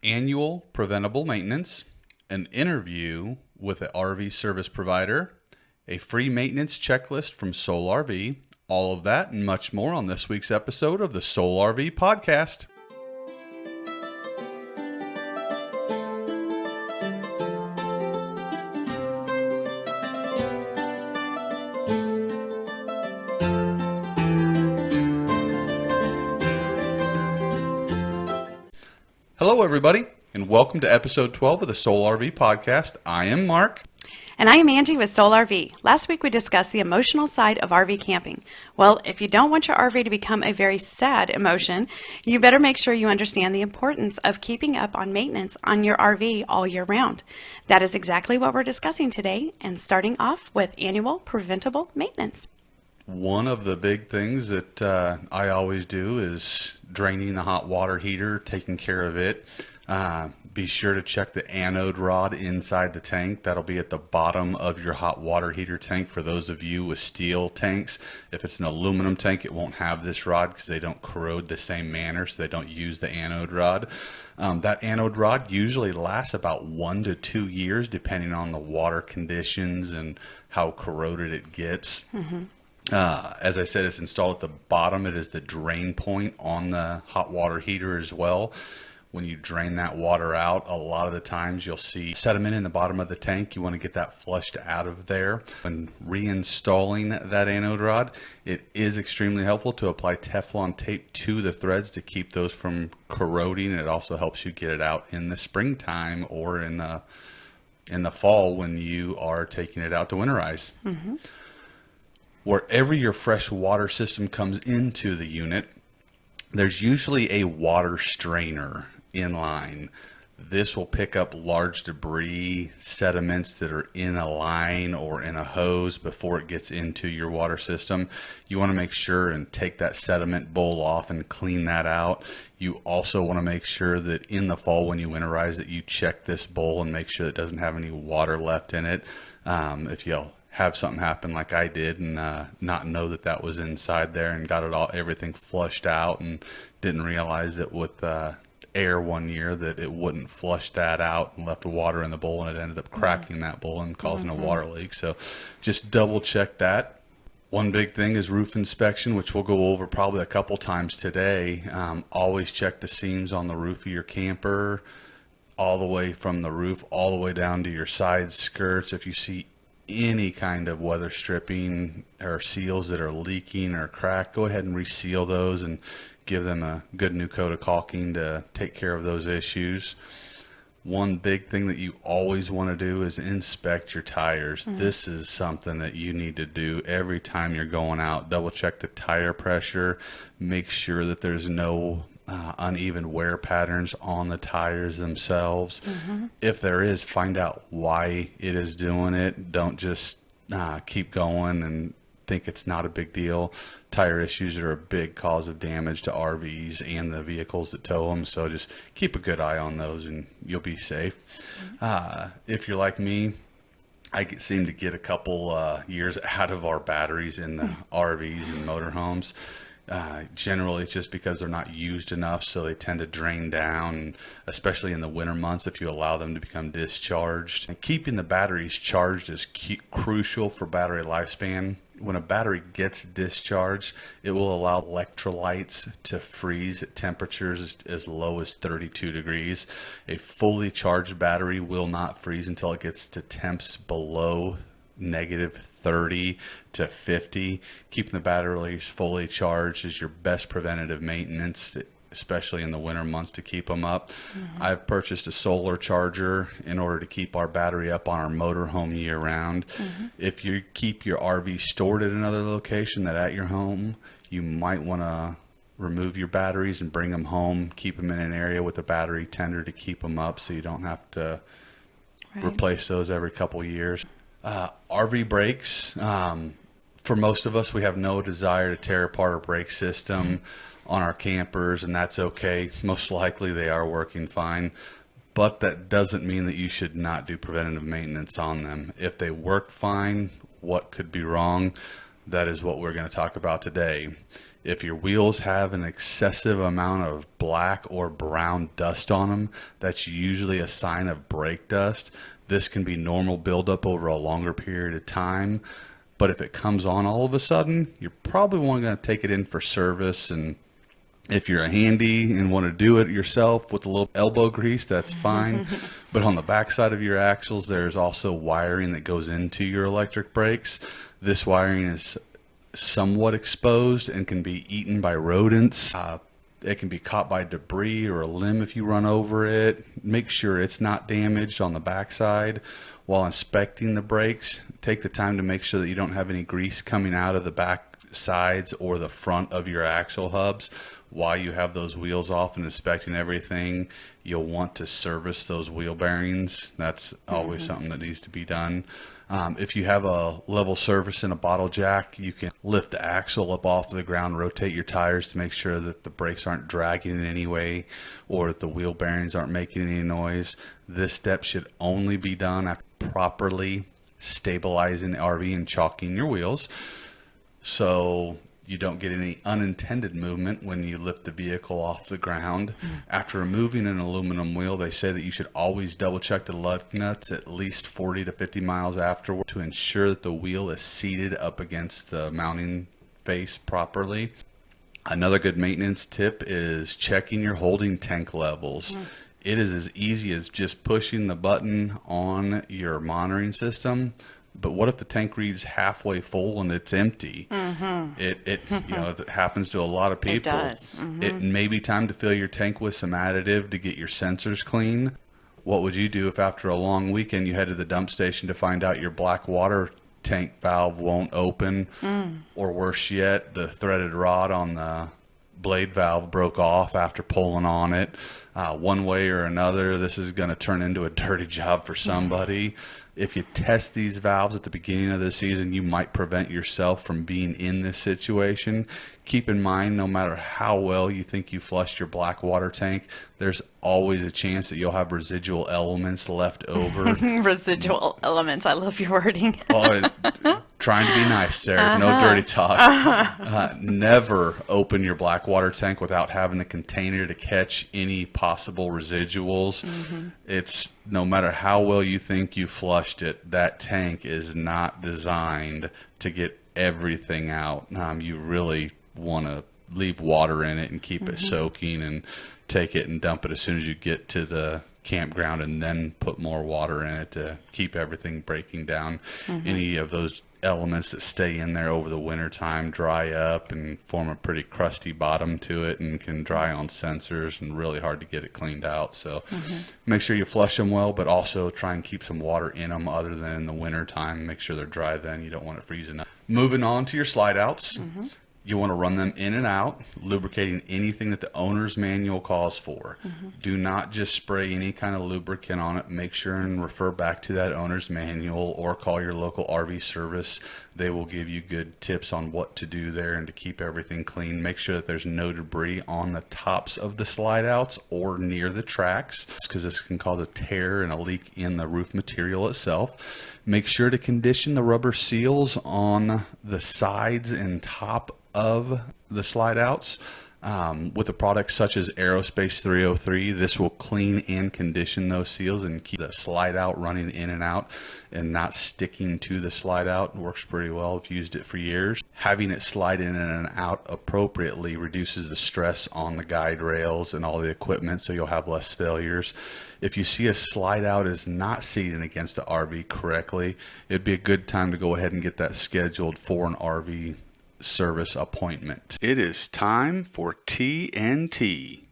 annual preventable maintenance, an interview with an RV service provider, a free maintenance checklist from SOWLE RV, all of that and much more on this week's episode of the SOWLE RV podcast. Hello, everybody, and welcome to episode 12 of the SOWLE RV podcast. I am Mark. And I am Angie with SOWLE RV. Last week we discussed the emotional side of RV camping. Well, if you don't want your RV to become a very sad emotion, you better make sure you understand the importance of keeping up on maintenance on your RV all year round. That is exactly what we're discussing today, and starting off with annual preventable maintenance. One of the big things that I always do is draining the hot water heater, taking care of it. Be sure to check the anode rod inside the tank. That'll be at the bottom of your hot water heater tank for those of you with steel tanks. If it's an aluminum tank, it won't have this rod because they don't corrode the same manner, so they don't use the anode rod. That anode rod usually lasts about 1 to 2 years depending on the water conditions and how corroded it gets. As I said, it's installed at the bottom. It is the drain point on the hot water heater as well. When you drain that water out, a lot of the times you'll see sediment in the bottom of the tank. You want to get that flushed out of there. When reinstalling that anode rod, it is extremely helpful to apply Teflon tape to the threads to keep those from corroding. It also helps you get it out in the springtime or in the fall when you are taking it out to winterize. Wherever your fresh water system comes into the unit, there's usually a water strainer in line. This will pick up large debris, sediments that are in a line or in a hose before it gets into your water system. You want to make sure and take that sediment bowl off and clean that out. You also want to make sure that in the fall when you winterize that you check this bowl and make sure it doesn't have any water left in it. If you'll have something happen like I did and not know that that was inside there and got everything flushed out and didn't realize that with air one year that it wouldn't flush that out and left the water in the bowl, and it ended up cracking that bowl and causing a water leak. So just double check that. One big thing is roof inspection, which we'll go over probably a couple times today. Always check the seams on the roof of your camper, all the way from the roof all the way down to your side skirts. If you see any kind of weather stripping or seals that are leaking or cracked, go ahead and reseal those and give them a good new coat of caulking to take care of those issues. One big thing that you always want to do is inspect your tires. This is something that you need to do every time you're going out. Double check the tire pressure, make sure that there's no uneven wear patterns on the tires themselves. If there is, find out why it is doing it. Don't just keep going and think it's not a big deal. Tire issues are a big cause of damage to RVs and the vehicles that tow them, so just keep a good eye on those and you'll be safe. If you're like me, I seem to get a couple years out of our batteries in the RVs and motorhomes. Generally it's just because they're not used enough, so they tend to drain down, especially in the winter months if you allow them to become discharged. And keeping the batteries charged is crucial for battery lifespan. When a battery gets discharged, it will allow electrolytes to freeze at temperatures as low as 32 degrees. A fully charged battery will not freeze until it gets to temps below -30 to 50. Keeping the batteries fully charged is your best preventative maintenance, especially in the winter months, to keep them up. I've purchased a solar charger in order to keep our battery up on our motorhome year round. If you keep your RV stored at another location than at your home, you might want to remove your batteries and bring them home, keep them in an area with a battery tender to keep them up so you don't have to replace those every couple years. RV brakes, for most of us, we have no desire to tear apart our brake system on our campers, and that's okay. Most likely they are working fine, but that doesn't mean that you should not do preventative maintenance on them. If they work fine, what could be wrong? That is what we're going to talk about today. If your wheels have an excessive amount of black or brown dust on them, that's usually a sign of brake dust. This can be normal buildup over a longer period of time, but if it comes on all of a sudden, you're probably going to take it in for service. And if you're handy and want to do it yourself with a little elbow grease, that's fine. But on the backside of your axles, there's also wiring that goes into your electric brakes. This wiring is somewhat exposed and can be eaten by rodents. It can be caught by debris or a limb if you run over it. Make sure it's not damaged on the backside. While inspecting the brakes, take the time to make sure that you don't have any grease coming out of the back sides or the front of your axle hubs. While you have those wheels off and inspecting everything, you'll want to service those wheel bearings. That's always something that needs to be done. If you have a level surface and a bottle jack, you can lift the axle up off the ground, rotate your tires to make sure that the brakes aren't dragging in any way or that the wheel bearings aren't making any noise. This step should only be done after properly stabilizing the RV and chalking your wheels, so you don't get any unintended movement when you lift the vehicle off the ground. After removing an aluminum wheel, they say that you should always double check the lug nuts at least 40 to 50 miles afterward to ensure that the wheel is seated up against the mounting face properly. Another good maintenance tip is checking your holding tank levels. It is as easy as just pushing the button on your monitoring system. But what if the tank reads halfway full and it's empty? It happens to a lot of people. It does. It may be time to fill your tank with some additive to get your sensors clean. What would you do if after a long weekend you head to the dump station to find out your black water tank valve won't open, or worse yet, the threaded rod on the blade valve broke off after pulling on it? One way or another, this is going to turn into a dirty job for somebody. If you test these valves at the beginning of the season, you might prevent yourself from being in this situation. Keep in mind, no matter how well you think you flushed your black water tank, there's always a chance that you'll have residual elements left over. Residual elements. I love your wording. Trying to be nice there. No dirty talk. Never open your black water tank without having a container to catch any possible residuals. It's no matter how well you think you flushed it, that tank is not designed to get everything out. You really want to leave water in it and keep it soaking, and take it and dump it as soon as you get to the campground, and then put more water in it to keep everything breaking down. Any of those elements that stay in there over the winter time dry up and form a pretty crusty bottom to it, and can dry on sensors, and really hard to get it cleaned out. So make sure you flush them well, but also try and keep some water in them other than in the winter time. Make sure they're dry then. You don't want it freezing up. Moving on to your slide outs. You want to run them in and out, lubricating anything that the owner's manual calls for. Do not just spray any kind of lubricant on it. Make sure and refer back to that owner's manual, or call your local RV service. They will give you good tips on what to do there and to keep everything clean. Make sure that there's no debris on the tops of the slide outs or near the tracks, because this can cause a tear and a leak in the roof material itself. Make sure to condition the rubber seals on the sides and top of the slide outs with a product such as Aerospace 303. This will clean and condition those seals and keep the slide out running in and out and not sticking to the slide out. It works pretty well. I've used it for years. Having it slide in and out appropriately reduces the stress on the guide rails and all the equipment, so you'll have less failures. If you see a slide out is not seating against the RV correctly, it'd be a good time to go ahead and get that scheduled for an RV service appointment. It is time for TNT.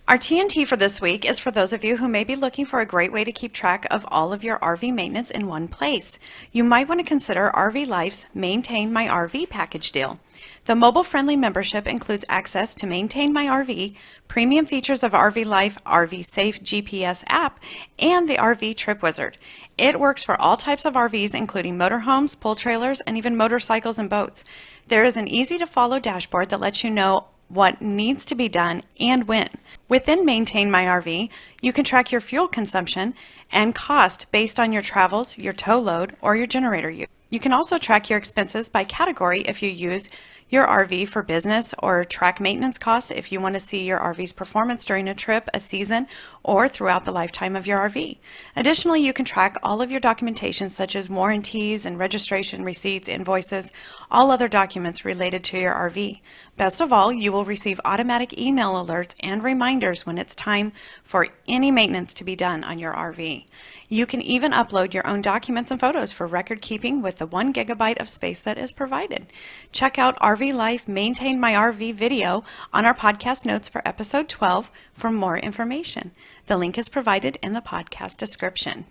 Our TNT for this week is for those of you who may be looking for a great way to keep track of all of your RV maintenance in one place. You might want to consider RV Life's Maintain My RV package deal. The mobile-friendly membership includes access to Maintain My RV, premium features of RV Life, RV Safe GPS app, and the RV Trip Wizard. It works for all types of RVs, including motorhomes, pull trailers, and even motorcycles and boats. There is an easy-to-follow dashboard that lets you know what needs to be done and when. Within Maintain My RV, you can track your fuel consumption and cost based on your travels, your tow load, or your generator use. You can also track your expenses by category if you use your RV for business, or track maintenance costs if you want to see your RV's performance during a trip, a season, or throughout the lifetime of your RV. Additionally, you can track all of your documentation such as warranties and registration receipts, invoices, all other documents related to your RV. Best of all, you will receive automatic email alerts and reminders when it's time for any maintenance to be done on your RV. You can even upload your own documents and photos for record keeping with the 1 gigabyte of space that is provided. Check out RV Life Maintain My RV video on our podcast notes for episode 12 for more information. The link is provided in the podcast description.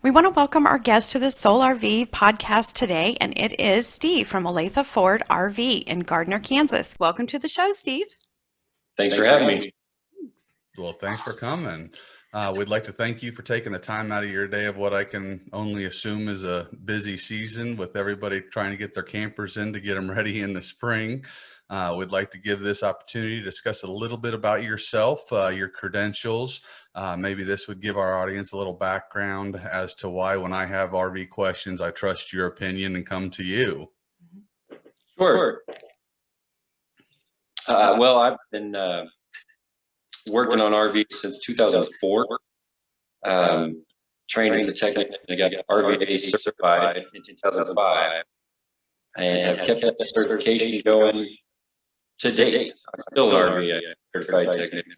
We want to welcome our guest to the SOWLE RV podcast today, and it is Steve from Olathe Ford RV in Gardner, Kansas. Welcome to the show, Steve. Thanks for having me. Well, thanks for coming. We'd like to thank you for taking the time out of your day of what I can only assume is a busy season with everybody trying to get their campers in to get them ready in the spring. We'd like to give this opportunity to discuss a little bit about yourself, your credentials. Maybe this would give our audience a little background as to why when I have RV questions, I trust your opinion and come to you. Sure. Well, I've been working on RVs since 2004. Trained as a technician. I got RVA certified in 2005, and have kept that certification going to date. I'm still an RVA certified technician.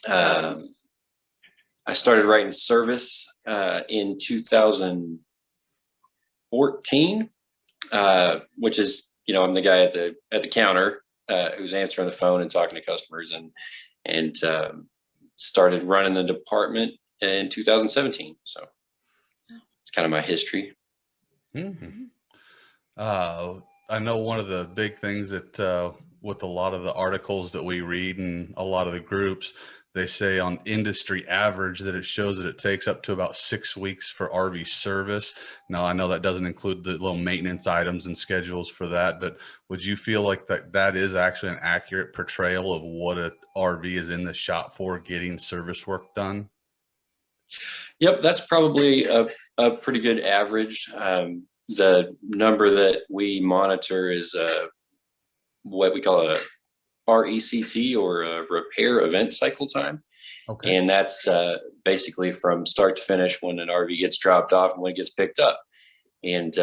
I started writing service in 2014, which is, I'm the guy at the counter who's answering the phone and talking to customers, and started running the department in 2017. So it's kind of my history. Mm-hmm. I know one of the big things that with a lot of the articles that we read and a lot of the groups, they say on industry average that it shows that it takes up to about 6 weeks for RV service. Now, I know that doesn't include the little maintenance items and schedules for that, but would you feel like that is actually an accurate portrayal of what an RV is in the shop for, getting service work done? Yep, that's probably a pretty good average. The number that we monitor is what we call a RECT, or a repair event cycle time. Okay. And that's basically from start to finish when an RV gets dropped off and when it gets picked up. And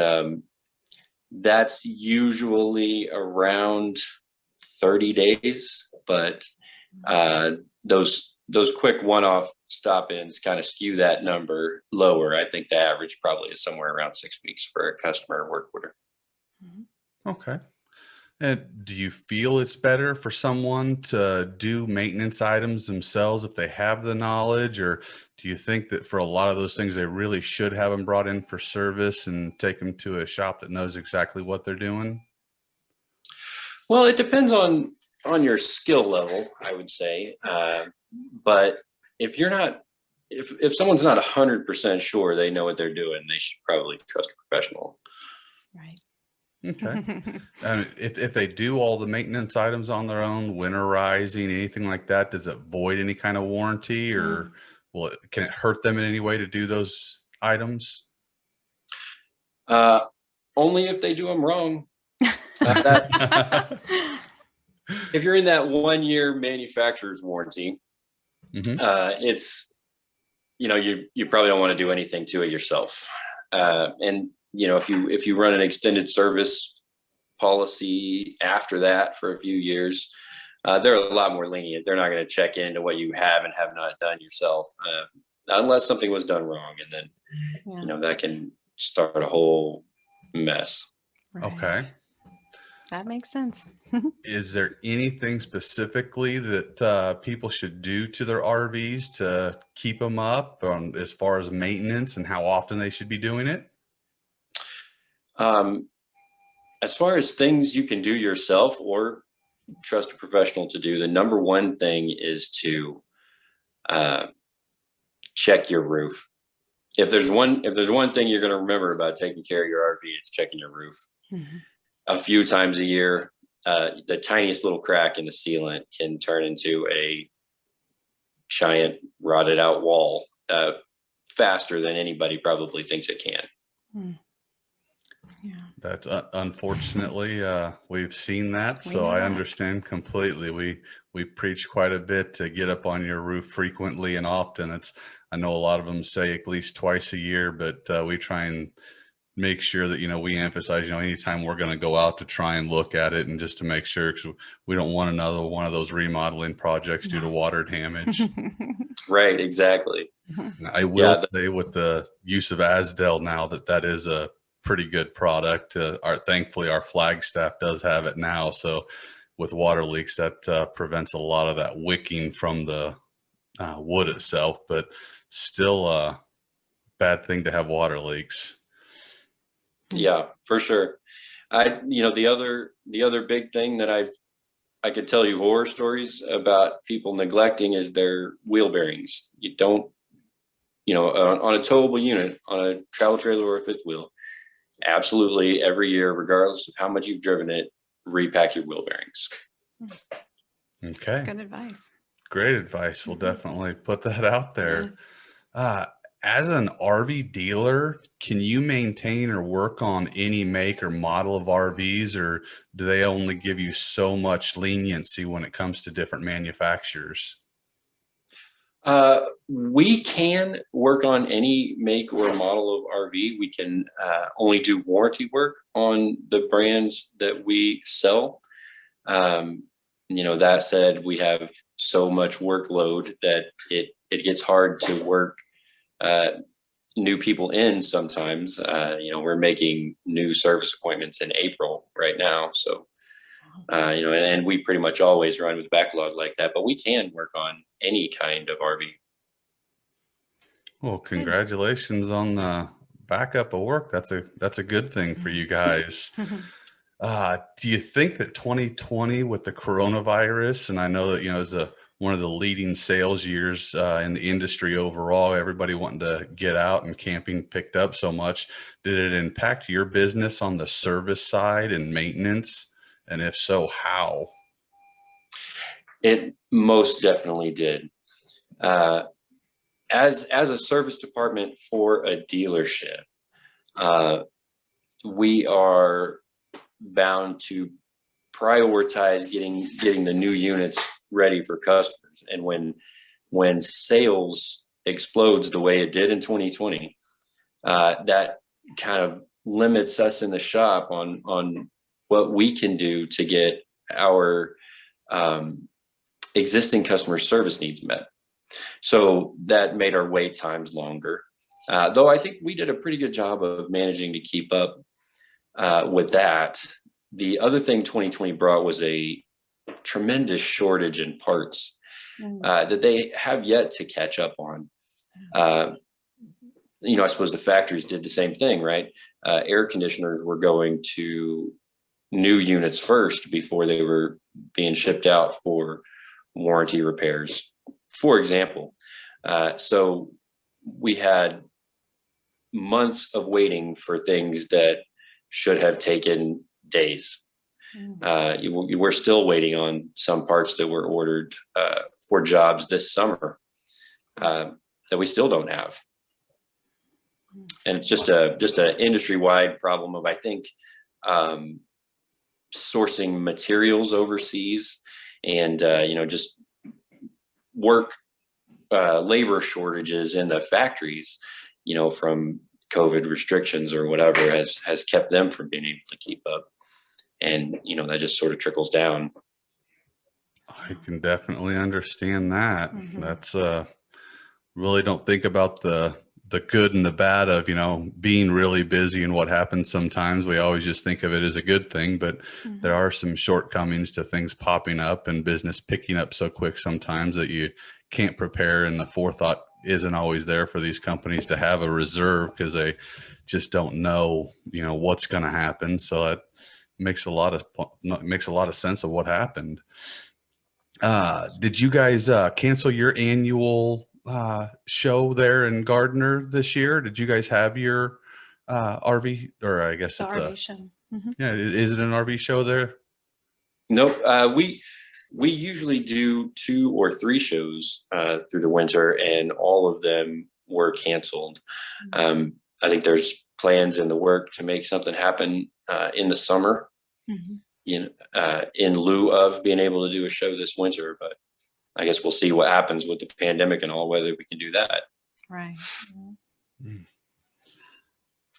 that's usually around 30 days, but those quick one-off stop-ins kind of skew that number lower. I think the average probably is somewhere around 6 weeks for a customer work order. Okay. And do you feel it's better for someone to do maintenance items themselves if they have the knowledge, or do you think that for a lot of those things, they really should have them brought in for service and take them to a shop that knows exactly what they're doing? Well, it depends on your skill level, I would say. But if someone's not 100% sure they know what they're doing, they should probably trust a professional. Right. Okay. If they do all the maintenance items on their own, winterizing, anything like that, does it void any kind of warranty, or can it hurt them in any way to do those items? Only if they do them wrong. If you're in that 1-year manufacturer's warranty, it's, you probably don't want to do anything to it yourself. And if you run an extended service policy after that for a few years, they're a lot more lenient. They're not going to check into what you have and have not done yourself, unless something was done wrong, and then that can start a whole mess. Right. Okay. That makes sense. Is there anything specifically that people should do to their RVs to keep them up, as far as maintenance and how often they should be doing it? As far as things you can do yourself or trust a professional to do, the number one thing is to check your roof. If there's one thing you're going to remember about taking care of your RV, it's checking your roof. A few times a year. The tiniest little crack in the sealant can turn into a giant rotted out wall faster than anybody probably thinks it can. That's unfortunately, we've seen that, We so know I that. understand completely. We preach quite a bit to get up on your roof frequently and often. I know a lot of them say at least twice a year, but we try and make sure that, we emphasize, anytime we're going to go out to try and look at it and just to make sure, because we don't want another one of those remodeling projects due to water damage. Right, exactly. I will Yeah, say with the use of Asdel now that is a pretty good product. Thankfully our Flagstaff does have it now. So with water leaks, that prevents a lot of that wicking from the wood itself, but still a bad thing to have water leaks. yeah, for sure. The other big thing that I could tell you horror stories about people neglecting is their wheel bearings. You don't, on a towable unit, on a travel trailer or a fifth wheel, absolutely every year, regardless of how much you've driven it, repack your wheel bearings. Okay. That's good advice. Great advice. We'll definitely put that out there. Yes. As an RV dealer, can you maintain or work on any make or model of RVs, or do they only give you so much leniency when it comes to different manufacturers? We can work on any make or model of RV. We can only do warranty work on the brands that we sell. That said, we have so much workload that it gets hard to work new people in sometimes. We're making new service appointments in April right now. So, and we pretty much always run with backlog like that, but we can work on any kind of RV. Well, congratulations on the backup of work. That's a good thing for you guys. Do you think that 2020 with the coronavirus, and I know that, is one of the leading sales years in the industry overall, everybody wanting to get out and camping picked up so much, did it impact your business on the service side and maintenance? And if so, how? It most definitely did. As a service department for a dealership, we are bound to prioritize getting the new units ready for customers. And when sales explodes the way it did in 2020, that kind of limits us in the shop on what we can do to get our existing customer service needs met. So that made our wait times longer. Though I think we did a pretty good job of managing to keep up with that. The other thing 2020 brought was a tremendous shortage in parts that they have yet to catch up on. I suppose the factories did the same thing, right? Air conditioners were going to new units first before they were being shipped out for warranty repairs, for example. So we had months of waiting for things that should have taken days. We're still waiting on some parts that were ordered for jobs this summer that we still don't have. And it's just a industry-wide problem of, I think, sourcing materials overseas and, just labor shortages in the factories, from COVID restrictions or whatever has kept them from being able to keep up. And, that just sort of trickles down. I can definitely understand that. That's really don't think about the good and the bad of, being really busy and what happens sometimes. We always just think of it as a good thing, but there are some shortcomings to things popping up and business picking up so quick sometimes that you can't prepare, and the forethought isn't always there for these companies to have a reserve because they just don't know, what's going to happen. So that makes a lot of sense of what happened. Did you guys cancel your annual show there in Gardner this year? Did you guys have your RV, or I guess it's RV show. yeah, is it an RV show there? Nope. We usually do 2 or 3 shows through the winter, and all of them were canceled. I think there's plans in the work to make something happen in the summer, in lieu of being able to do a show this winter. But I guess we'll see what happens with the pandemic and all, whether we can do that. Right.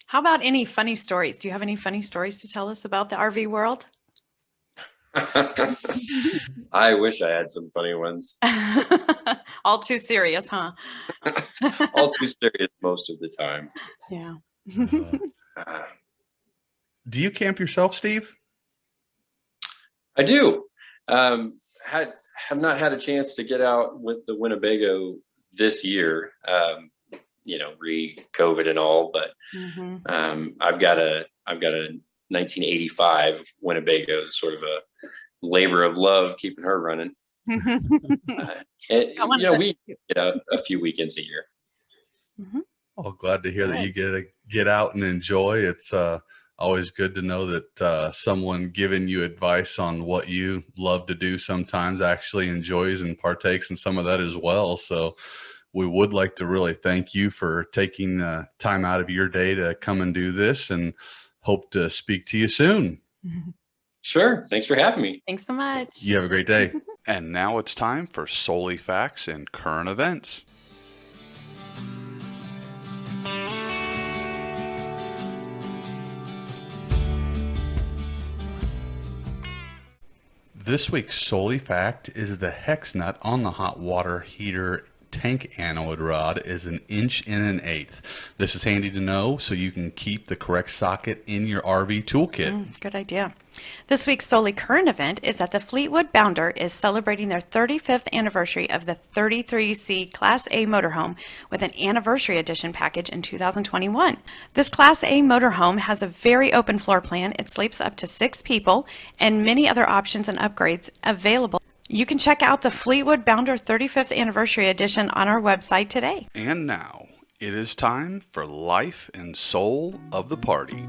How about any funny stories? Do you have any funny stories to tell us about the RV world? I wish I had some funny ones. All too serious, huh? All too serious most of the time. Yeah. Do you camp yourself, Steve? I do. Have not had a chance to get out with the Winnebago this year. Re-COVID and all, but I've got a 1985 Winnebago, sort of a labor of love keeping her running. We get out a few weekends a year. Oh, glad to hear that you get to get out and enjoy. It's always good to know that someone giving you advice on what you love to do sometimes actually enjoys and partakes in some of that as well. So we would like to really thank you for taking the time out of your day to come and do this, and hope to speak to you soon. Sure. Thanks for having me. Thanks so much. You have a great day. And now it's time for SOWLE Facts and Current Events. This week's SOWLE Fact is the hex nut on the hot water heater tank anode rod is 1 1/8". This is handy to know so you can keep the correct socket in your RV toolkit. Good idea. This week's SOWLE current event is that the Fleetwood Bounder is celebrating their 35th anniversary of the 33C Class A motorhome with an anniversary edition package in 2021. This Class A motorhome has a very open floor plan. It sleeps up to 6 people and many other options and upgrades available. You can check out the Fleetwood Bounder 35th Anniversary Edition on our website today. And now, it is time for Life and Soul of the Party.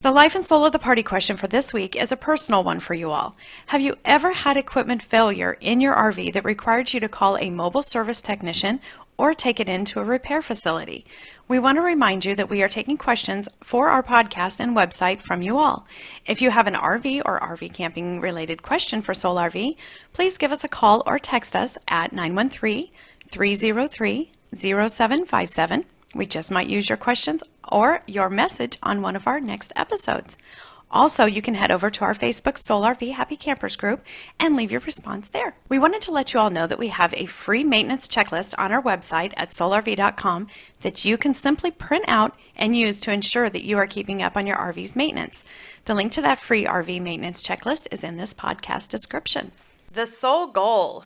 The life and soul of the party question for this week is a personal one for you all. Have you ever had equipment failure in your RV that required you to call a mobile service technician or take it into a repair facility? We want to remind you that we are taking questions for our podcast and website from you all. If you have an RV or RV camping related question for SOWLE RV, please give us a call or text us at 913-303-0757. We just might use your questions or your message on one of our next episodes. Also, you can head over to our Facebook SOWLE RV Happy Campers group and leave your response there. We wanted to let you all know that we have a free maintenance checklist on our website at SOWLERV.com that you can simply print out and use to ensure that you are keeping up on your RV's maintenance. The link to that free RV maintenance checklist is in this podcast description. The SOWLE goal.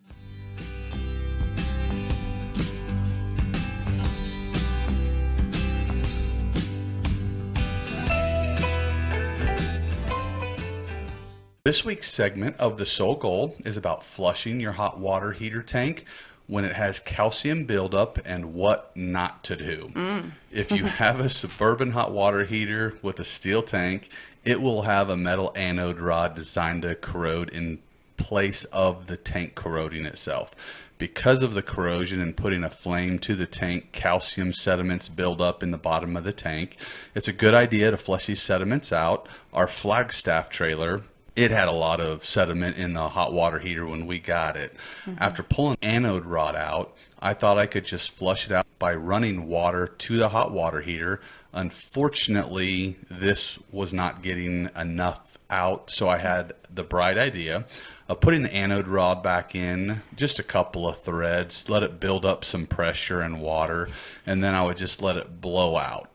This week's segment of the SOWLE Goal is about flushing your hot water heater tank when it has calcium buildup and what not to do. If you have a Suburban hot water heater with a steel tank, it will have a metal anode rod designed to corrode in place of the tank corroding itself. Because of the corrosion and putting a flame to the tank, calcium sediments build up in the bottom of the tank. It's a good idea to flush these sediments out. Our Flagstaff trailer, it had a lot of sediment in the hot water heater when we got it. After pulling the anode rod out, I thought I could just flush it out by running water to the hot water heater. Unfortunately, this was not getting enough out, so I had the bright idea of putting the anode rod back in, just a couple of threads, let it build up some pressure and water, and then I would just let it blow out.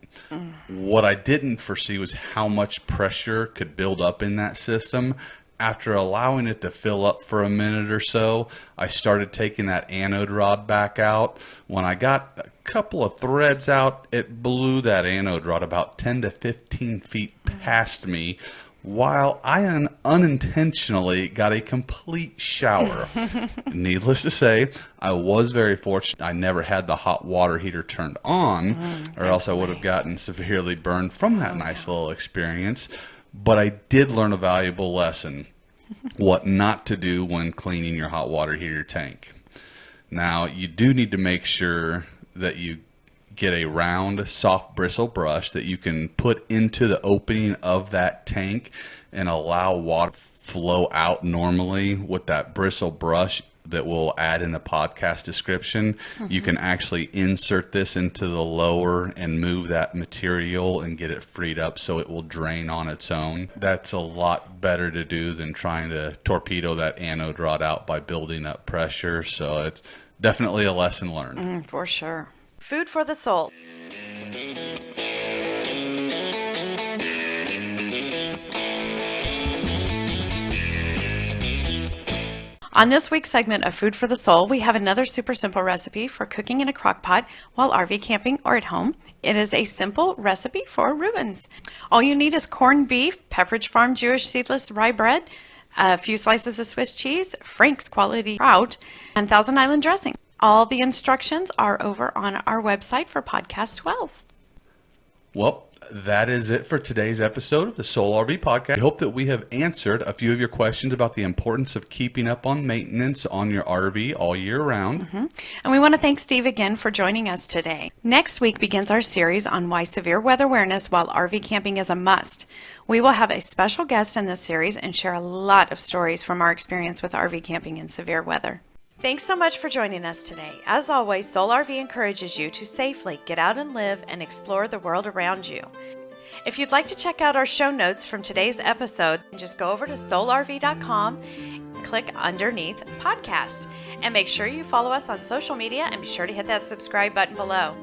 What I didn't foresee was how much pressure could build up in that system. After allowing it to fill up for a minute or so, I started taking that anode rod back out. When I got a couple of threads out, it blew that anode rod about 10 to 15 feet past me, while I unintentionally got a complete shower. Needless to say, I was very fortunate I never had the hot water heater turned on, or else I would have gotten severely burned from that nice little experience. But I did learn a valuable lesson. what not to do when cleaning your hot water heater tank. Now, you do need to make sure that you get a round, soft bristle brush that you can put into the opening of that tank and allow water flow out normally. With that bristle brush that we'll add in the podcast description, you can actually insert this into the lower and move that material and get it freed up so it will drain on its own. That's a lot better to do than trying to torpedo that anode rod out by building up pressure. So it's definitely a lesson learned. For sure. Food for the soul. On this week's segment of Food for the Soul, we have another super simple recipe for cooking in a crock pot while RV camping or at home. It is a simple recipe for Reubens. All you need is corned beef, Pepperidge Farm Jewish seedless rye bread, a few slices of Swiss cheese, Frank's quality trout, and Thousand Island dressing. All the instructions are over on our website for podcast 12. Well, that is it for today's episode of the SOWLE RV Podcast. I hope that we have answered a few of your questions about the importance of keeping up on maintenance on your RV all year round. And we want to thank Steve again for joining us today. Next week begins our series on why severe weather awareness while RV camping is a must. We will have a special guest in this series and share a lot of stories from our experience with RV camping in severe weather. Thanks so much for joining us today. As always, SOWLE RV encourages you to safely get out and live and explore the world around you. If you'd like to check out our show notes from today's episode, just go over to SOWLERV.com, click underneath podcast, and make sure you follow us on social media and be sure to hit that subscribe button below.